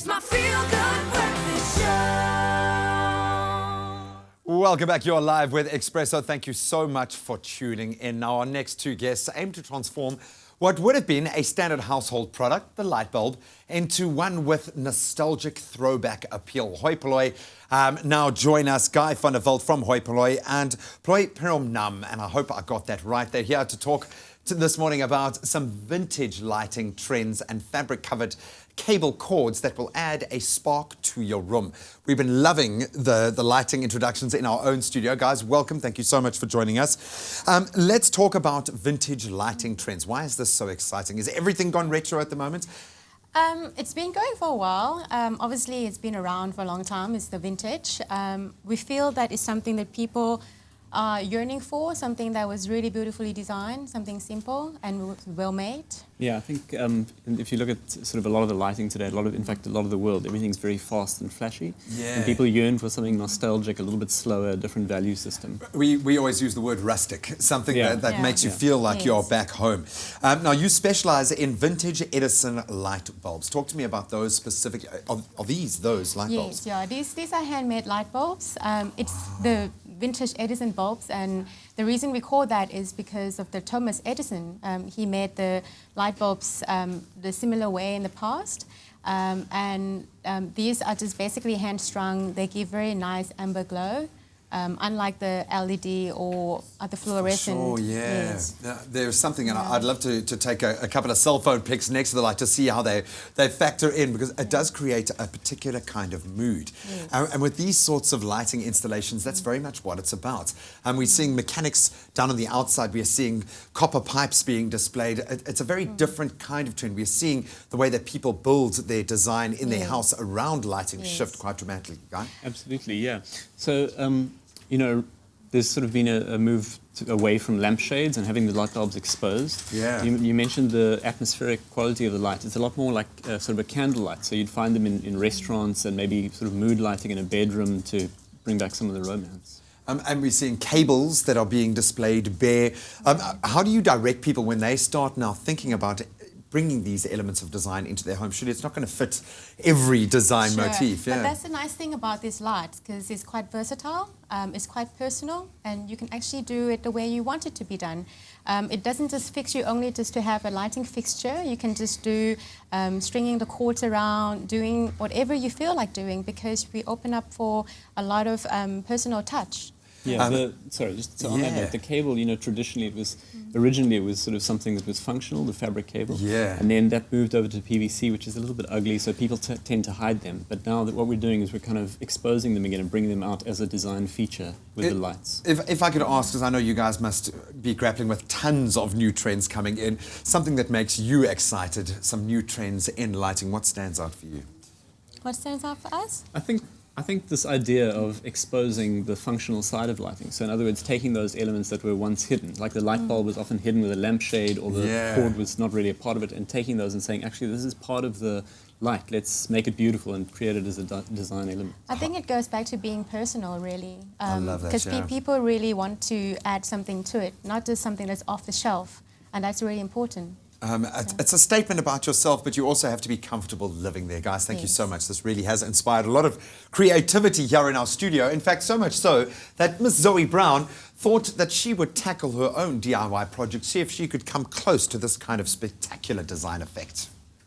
my feel-good breakfast show. Welcome back. You're live with Expresso. Thank you so much for tuning in. Now, our next two guests aim to transform what would have been a standard household product, the light bulb, into one with nostalgic throwback appeal. Hoi P'loy now join us. Guy van der Walt from Hoi P'loy and Ploy Phiromnam, and I hope I got that right. They're here to talk this morning about some vintage lighting trends and fabric-covered cable cords that will add a spark to your room. We've been loving the lighting introductions in our own studio. Guys, welcome. Thank you so much for joining us. Let's talk about vintage lighting trends. Why is this so exciting? Is everything gone retro at the moment? It's been going for a while. Obviously, it's been around for a long time. It's the vintage. We feel that it's something that people are yearning for, something that was really beautifully designed, something simple and well made. Yeah, I think if you look at sort of a lot of the lighting today, in fact, a lot of the world, everything's very fast and flashy. Yeah. And people yearn for something nostalgic, a little bit slower, a different value system. We always use the word rustic, something that makes you feel like you're back home. Now, you specialize in vintage Edison light bulbs. Talk to me about those specific, are these those light bulbs? Yes, yeah, these are handmade light bulbs. It's the vintage Edison bulbs, and the reason we call that is because of the Thomas Edison. He made the light bulbs the similar way in the past, and these are just basically hand-strung. They give very nice amber glow, unlike the LED or the fluorescent. Oh, yeah. Yes. There's something, and I'd love to take a couple of cell phone pics next to the light to see how they factor in, because it does create a particular kind of mood. Yes. And with these sorts of lighting installations, that's very much what it's about. And we're seeing mechanics down on the outside. We're seeing copper pipes being displayed. It's a very different kind of trend. We're seeing the way that people build their design in their house around lighting shift quite dramatically, Guy? Absolutely, yeah. So, you know, there's sort of been a move away from lampshades and having the light bulbs exposed. Yeah. You mentioned the atmospheric quality of the light. It's a lot more like sort of a candlelight. So you'd find them in restaurants and maybe sort of mood lighting in a bedroom to bring back some of the romance. And we're seeing cables that are being displayed bare. How do you direct people when they start now thinking about bringing these elements of design into their home? Surely it's not going to fit every design motif. But that's the nice thing about these lights, because it's quite versatile, it's quite personal, and you can actually do it the way you want it to be done. It doesn't just fix you only just to have a lighting fixture. You can just do stringing the cords around, doing whatever you feel like doing, because we open up for a lot of personal touch. Yeah, just on that note, the cable, you know, traditionally originally it was sort of something that was functional, the fabric cable. Yeah. And then that moved over to PVC, which is a little bit ugly, so people tend to hide them. But now what we're doing is we're kind of exposing them again and bringing them out as a design feature with the lights. If I could ask, because I know you guys must be grappling with tons of new trends coming in, something that makes you excited, some new trends in lighting, what stands out for you? What stands out for us? I think this idea of exposing the functional side of lighting. So in other words, taking those elements that were once hidden, like the light bulb was often hidden with a lampshade, or the cord was not really a part of it, and taking those and saying, actually, this is part of the light. Let's make it beautiful and create it as a design element. I think it goes back to being personal, really. I love that, because people really want to add something to it, not just something that's off the shelf, and that's really important. It's a statement about yourself, but you also have to be comfortable living there. Guys, thank you so much. This really has inspired a lot of creativity here in our studio. In fact, so much so that Miss Zoe Brown thought that she would tackle her own DIY project, see if she could come close to this kind of spectacular design effect.